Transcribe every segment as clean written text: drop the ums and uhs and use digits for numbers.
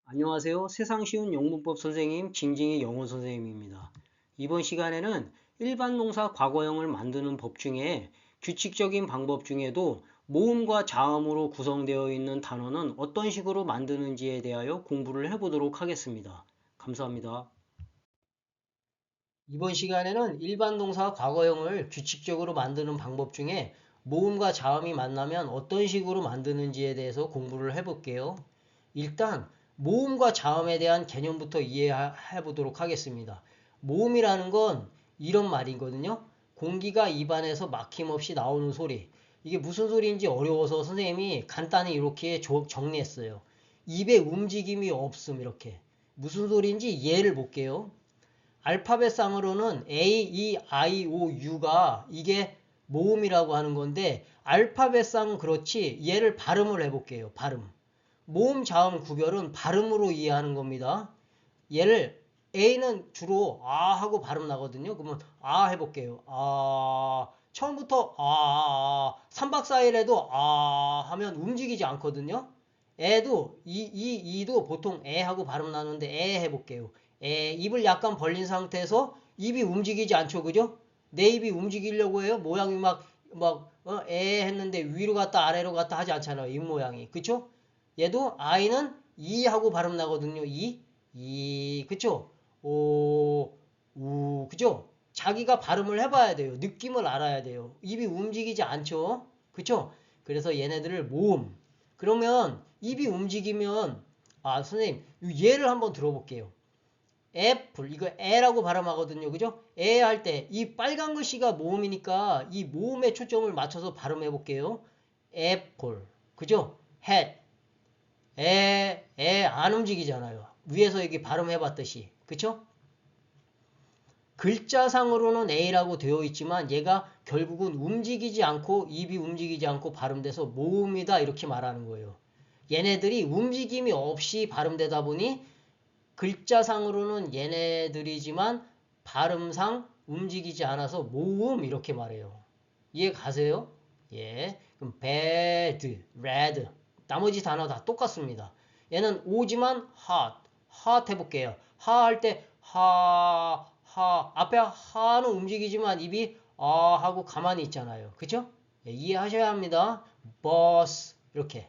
안녕하세요. 세상 쉬운 영문법 선생님 징징이 영어 선생님입니다. 이번 시간에는 일반 동사 과거형을 만드는 법 중에 규칙적인 방법 중에도 모음과 자음으로 구성되어 있는 단어는 어떤 식으로 만드는지에 대하여 공부를 해보도록 하겠습니다. 감사합니다. 이번 시간에는 일반 동사 과거형을 규칙적으로 만드는 방법 중에 모음과 자음이 만나면 어떤 식으로 만드는지에 대해서 공부를 해볼게요. 일단 모음과 자음에 대한 개념부터 이해해 보도록 하겠습니다. 모음이라는 건 이런 말이거든요. 공기가 입안에서 막힘없이 나오는 소리. 이게 무슨 소리인지 어려워서 선생님이 간단히 이렇게 정리했어요. 입에 움직임이 없음 이렇게. 무슨 소리인지 예를 볼게요. 알파벳상으로는 A, E, I, O, U가 이게 모음이라고 하는 건데 알파벳상 그렇지 얘를 발음을 해볼게요. 발음. 모음, 자음 구별은 발음으로 이해하는 겁니다. 얘를 A는 주로 아 하고 발음 나거든요. 그러면 아 해볼게요. 아 처음부터 3박 4일 해도 아 하면 움직이지 않거든요. 애도 이도 보통 애 하고 발음 나는데 애 해볼게요. 애 입을 약간 벌린 상태에서 입이 움직이지 않죠. 그죠? 내 입이 움직이려고 해요. 모양이 애 했는데 위로 갔다 아래로 갔다 하지 않잖아요. 입 모양이. 그쵸? 얘도 I는 이 하고 발음 나거든요. 그쵸? 그죠? 자기가 발음을 해봐야 돼요. 느낌을 알아야 돼요. 입이 움직이지 않죠? 그쵸? 그래서 얘네들을 모음. 그러면 입이 움직이면, 선생님, 얘를 한번 들어볼게요. 애플, 이거 애라고 발음하거든요. 그죠? 애 할 때, 이 빨간 글씨가 모음이니까 이 모음에 초점을 맞춰서 발음해 볼게요. 애플, 그죠? 햇, 안 움직이잖아요. 위에서 여기 발음해 봤듯이. 그쵸? 글자상으로는 A라고 되어 있지만 얘가 결국은 움직이지 않고 입이 움직이지 않고 발음돼서 모음이다 이렇게 말하는 거예요. 얘네들이 움직임이 없이 발음되다 보니 글자상으로는 얘네들이지만 발음상 움직이지 않아서 모음 이렇게 말해요. 이해 가세요? 예. 그럼 bad, red 나머지 단어 다 똑같습니다. 얘는 오지만 hot 해볼게요. 하 할 때 앞에 하는 움직이지만 입이 하고 가만히 있잖아요. 그쵸? 예, 이해하셔야 합니다. bus 이렇게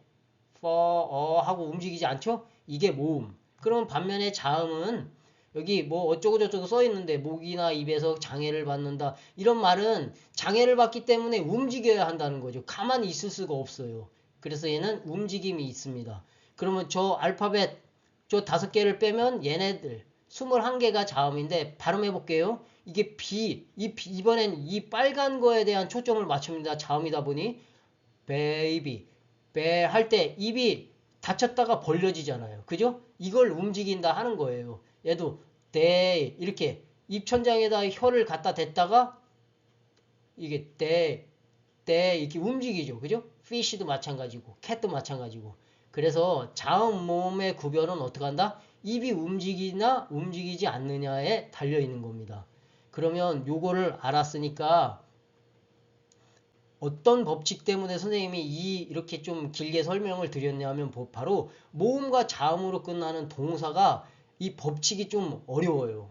하고 움직이지 않죠? 이게 모음. 그럼 반면에 자음은 여기 뭐 어쩌고 저쩌고 써 있는데 목이나 입에서 장애를 받는다. 이런 말은 장애를 받기 때문에 움직여야 한다는 거죠. 가만히 있을 수가 없어요. 그래서 얘는 움직임이 있습니다. 그러면 저 알파벳 저 5개를 빼면 얘네들 21개가 자음인데 발음해 볼게요. 이게 이번엔 이 빨간 거에 대한 초점을 맞춥니다. 자음이다 보니 베이비 배 할 때 입이 닫혔다가 벌려지잖아요. 그죠? 이걸 움직인다 하는 거예요. 얘도 대 이렇게 입천장에다 혀를 갖다 댔다가 이게 대 이렇게 움직이죠. 그죠? fish도 마찬가지고 cat도 마찬가지고. 그래서 자음 모음의 구별은 어떻게 한다? 입이 움직이나 움직이지 않느냐에 달려 있는 겁니다. 그러면 요거를 알았으니까 어떤 법칙 때문에 선생님이 이렇게 좀 길게 설명을 드렸냐면 바로 모음과 자음으로 끝나는 동사가 이 법칙이 좀 어려워요.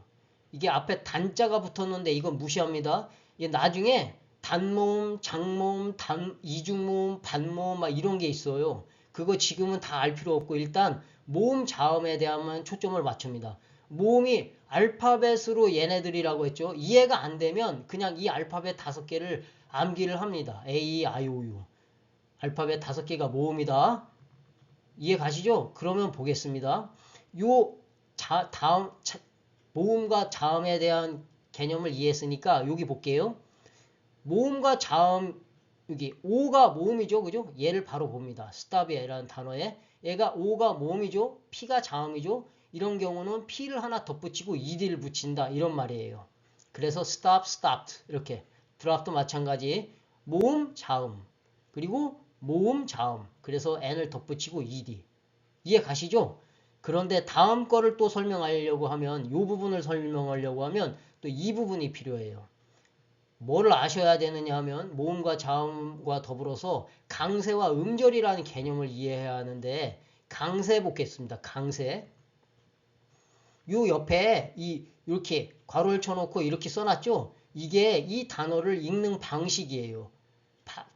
이게 앞에 단자가 붙었는데 이건 무시합니다. 이게 나중에 단모음, 장모음, 이중모음, 반모음 막 이런 게 있어요. 그거 지금은 다 알 필요 없고 일단 모음, 자음에 대한 초점을 맞춥니다. 모음이 알파벳으로 얘네들이라고 했죠. 이해가 안 되면 그냥 이 알파벳 5개를 암기를 합니다. A, I, O, U. 알파벳 5개가 모음이다. 이해 가시죠? 그러면 보겠습니다. 요 모음과 자음에 대한 개념을 이해했으니까 여기 볼게요. 모음과 자음 여기 O가 모음이죠. 그죠? 얘를 바로 봅니다. stop이라는 단어에 얘가 O가 모음이죠. P가 자음이죠. 이런 경우는 P를 하나 덧붙이고 ED를 붙인다. 이런 말이에요. 그래서 stop, stopped 이렇게 drop도 마찬가지 모음, 자음 그리고 모음, 자음 그래서 N을 덧붙이고 ED 이해 가시죠? 그런데 다음 거를 또 설명하려고 하면 이 부분을 설명하려고 하면 또 이 부분이 필요해요. 뭐를 아셔야 되느냐 하면 모음과 자음과 더불어서 강세와 음절이라는 개념을 이해해야 하는데 강세 보겠습니다. 강세. 요 옆에 이렇게 괄호를 쳐놓고 이렇게 써놨죠? 이게 이 단어를 읽는 방식이에요.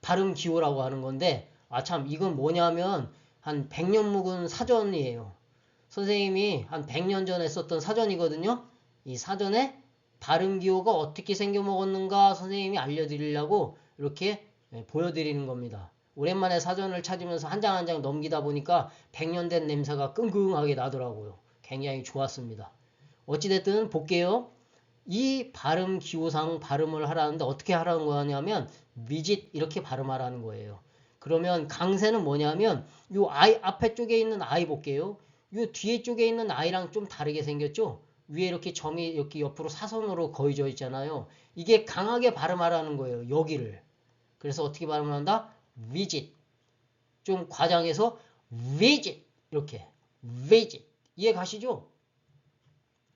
발음 기호라고 하는 건데, 아, 참, 이건 뭐냐면, 한 100년 묵은 사전이에요. 선생님이 한 100년 전에 썼던 사전이거든요. 이 사전에 발음 기호가 어떻게 생겨 먹었는가 선생님이 알려드리려고 이렇게 보여드리는 겁니다. 오랜만에 사전을 찾으면서 한 장 한 장 넘기다 보니까 100년 된 냄새가 끙끙하게 나더라고요. 굉장히 좋았습니다. 어찌됐든 볼게요. 이 발음 기호상 발음을 하라는데 어떻게 하라는 거냐면 visit 이렇게 발음하라는 거예요. 그러면 강세는 뭐냐면 요 I 앞에 쪽에 있는 I 볼게요. 요 뒤에 쪽에 있는 I랑 좀 다르게 생겼죠? 위에 이렇게 점이 이렇게 옆으로 사선으로 그어져 있잖아요. 이게 강하게 발음하라는 거예요. 여기를. 그래서 어떻게 발음한다? visit. 좀 과장해서 visit 이렇게 visit. 이해 가시죠?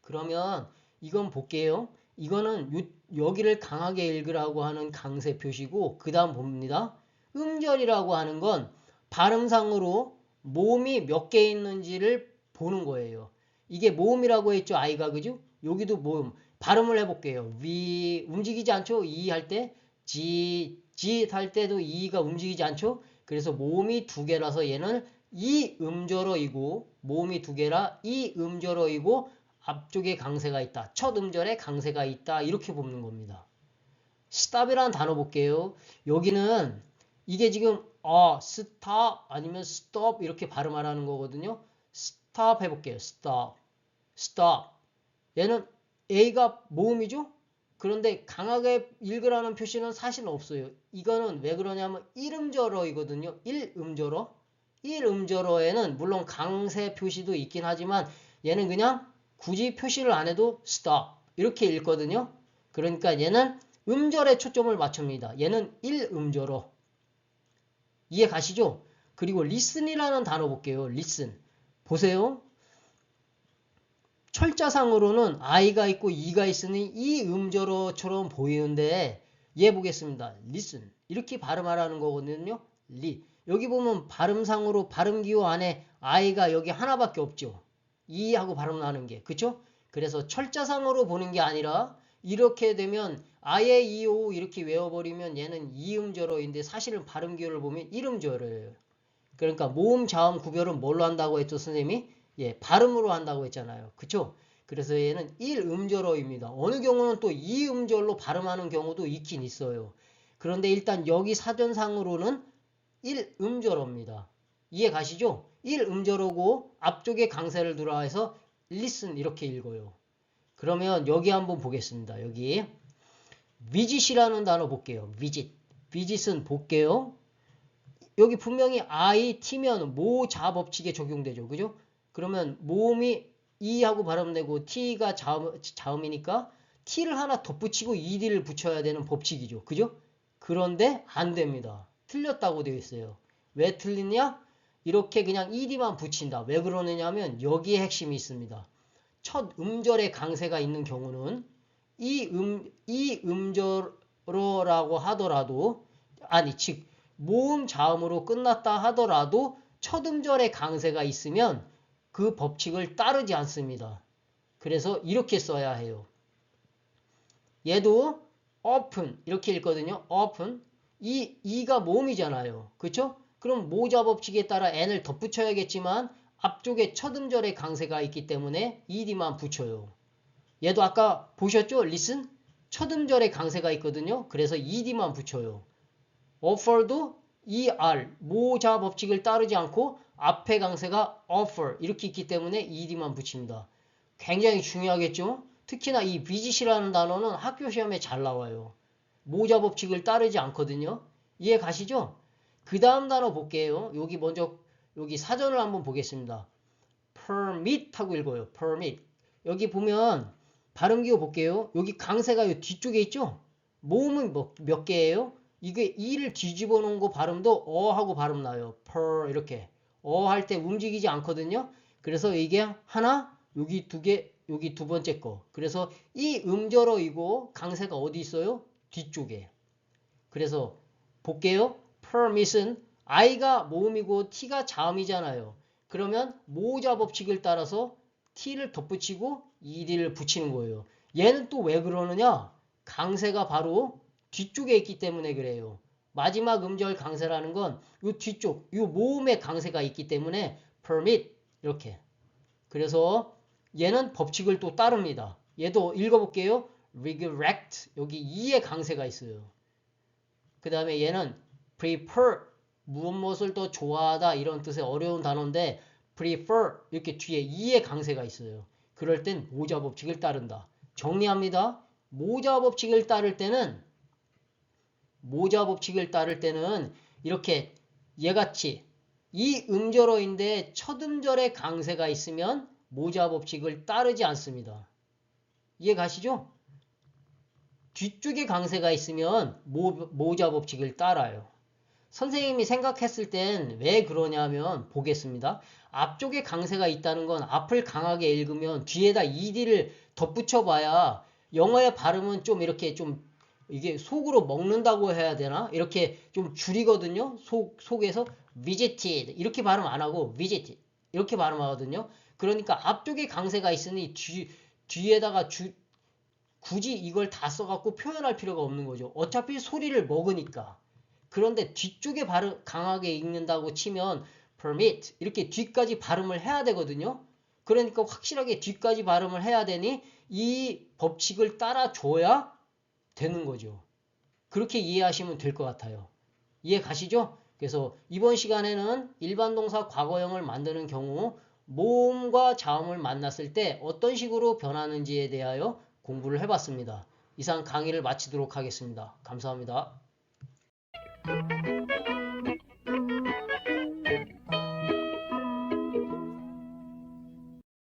그러면 이건 볼게요. 이거는 여기를 강하게 읽으라고 하는 강세 표시고 그 다음 봅니다. 음절이라고 하는 건 발음상으로 모음이 몇 개 있는지를 보는 거예요. 이게 모음이라고 했죠. 아이가 그죠? 여기도 모음. 발음을 해볼게요. 위 움직이지 않죠? 이 할 때 지 할 때도 이가 움직이지 않죠? 그래서 모음이 두 개라서 얘는 이 음절어이고 모음이 두 개라 이 음절어이고 앞쪽에 강세가 있다. 첫 음절에 강세가 있다. 이렇게 보는 겁니다. stop이라는 단어 볼게요. 여기는 이게 지금 stop 아니면 stop 이렇게 발음하라는 거거든요. stop 해볼게요. stop. stop. 얘는 A가 모음이죠? 그런데 강하게 읽으라는 표시는 사실 없어요. 이거는 왜 그러냐면 1음절어이거든요. 1음절어. 1음절어에는 물론 강세 표시도 있긴 하지만 얘는 그냥 굳이 표시를 안 해도 stop 이렇게 읽거든요. 그러니까 얘는 음절에 초점을 맞춥니다. 얘는 1음절어. 이해 가시죠? 그리고 listen이라는 단어 볼게요. listen. 보세요. 철자상으로는 I가 있고 E가 있으니 이 음절어처럼 보이는데 얘 보겠습니다. listen. 이렇게 발음하라는 거거든요. 여기 보면 발음상으로 발음기호 안에 I가 여기 하나밖에 없죠. E하고 발음나는 게. 그쵸? 그래서 철자상으로 보는 게 아니라 이렇게 되면 아예 이오 이렇게 외워버리면 얘는 이음절어인데 사실은 발음기호를 보면 일음절어예요. 그러니까 모음 자음 구별은 뭘로 한다고 했죠 선생님이? 예, 발음으로 한다고 했잖아요. 그쵸? 그래서 얘는 1음절어입니다. 어느 경우는 또 2음절로 발음하는 경우도 있긴 있어요. 그런데 일단 여기 사전상으로는 1음절어입니다. 이해 가시죠? 1음절어고 앞쪽에 강세를 들어와서 listen 이렇게 읽어요. 그러면 여기 한번 보겠습니다. 여기 visit이라는 단어 볼게요. visit은 볼게요. 여기 분명히 I, T면 모자 법칙에 적용되죠. 그죠? 그러면 모음이 E하고 발음되고 T가 자음이니까 T를 하나 덧붙이고 ED를 붙여야 되는 법칙이죠. 그죠? 그런데 안 됩니다. 틀렸다고 되어 있어요. 왜 틀리냐? 이렇게 그냥 ED만 붙인다. 왜 그러느냐면 여기에 핵심이 있습니다. 첫 음절에 강세가 있는 경우는 이 음절어라고 하더라도 즉 모음 자음으로 끝났다 하더라도 첫 음절에 강세가 있으면 그 법칙을 따르지 않습니다. 그래서 이렇게 써야 해요. 얘도 open 이렇게 읽거든요. open. 이가 모음이잖아요. 그렇죠? 그럼 모자 법칙에 따라 n을 덧붙여야겠지만 앞쪽에 첫 음절에 강세가 있기 때문에 ed만 붙여요. 얘도 아까 보셨죠? listen. 첫 음절에 강세가 있거든요. 그래서 ed만 붙여요. offer도 er 모자 법칙을 따르지 않고 앞에 강세가 offer 이렇게 있기 때문에 ed만 붙입니다. 굉장히 중요하겠죠? 특히나 이 visit이라는 단어는 학교 시험에 잘 나와요. 모자 법칙을 따르지 않거든요. 이해 가시죠? 그 다음 단어 볼게요. 여기 먼저 여기 사전을 한번 보겠습니다. permit 하고 읽어요. permit. 여기 보면 발음기호 볼게요. 여기 강세가 이 뒤쪽에 있죠? 모음은 몇 개예요? 이게 이를 뒤집어 놓은 거 발음도 하고 발음 나요. 이렇게 할 때 움직이지 않거든요. 그래서 이게 하나, 여기 두 개, 여기 두 번째 거. 그래서 이 음절어이고 강세가 어디 있어요? 뒤쪽에. 그래서 볼게요. permit은 I가 모음이고 T가 자음이잖아요. 그러면 모자 법칙을 따라서 t를 덧붙이고 ed를 붙이는 거예요. 얘는 또 왜 그러느냐? 강세가 바로 뒤쪽에 있기 때문에 그래요. 마지막 음절 강세라는 건 이 뒤쪽, 이 모음의 강세가 있기 때문에 permit 이렇게. 그래서 얘는 법칙을 또 따릅니다. 얘도 읽어볼게요. regret 여기 이의 강세가 있어요. 그 다음에 얘는 prefer 무엇을 더 좋아하다 이런 뜻의 어려운 단어인데 prefer 이렇게 뒤에 이의 강세가 있어요. 그럴 땐 모자 법칙을 따른다. 정리합니다. 모자 법칙을 따를 때는 이렇게 얘같이 이 음절어인데 첫 음절에 강세가 있으면 모자 법칙을 따르지 않습니다. 이해 가시죠? 뒤쪽에 강세가 있으면 모자 법칙을 따라요. 선생님이 생각했을 땐 왜 그러냐면 보겠습니다. 앞쪽에 강세가 있다는 건 앞을 강하게 읽으면 뒤에다 ed를 덧붙여 봐야 영어의 발음은 좀 이렇게 좀 이게 속으로 먹는다고 해야 되나? 이렇게 좀 줄이거든요. 속에서 visited 이렇게 발음 안 하고 visited 이렇게 발음하거든요. 그러니까 앞쪽에 강세가 있으니 뒤에다가 굳이 이걸 다 써갖고 표현할 필요가 없는 거죠. 어차피 소리를 먹으니까. 그런데 뒤쪽에 발음 강하게 읽는다고 치면 permit 이렇게 뒤까지 발음을 해야 되거든요. 그러니까 확실하게 뒤까지 발음을 해야 되니 이 법칙을 따라줘야 되는 거죠. 그렇게 이해하시면 될 것 같아요. 이해 가시죠? 그래서 이번 시간에는 일반 동사 과거형을 만드는 경우 모음과 자음을 만났을 때 어떤 식으로 변하는지에 대하여 공부를 해봤습니다. 이상 강의를 마치도록 하겠습니다. 감사합니다.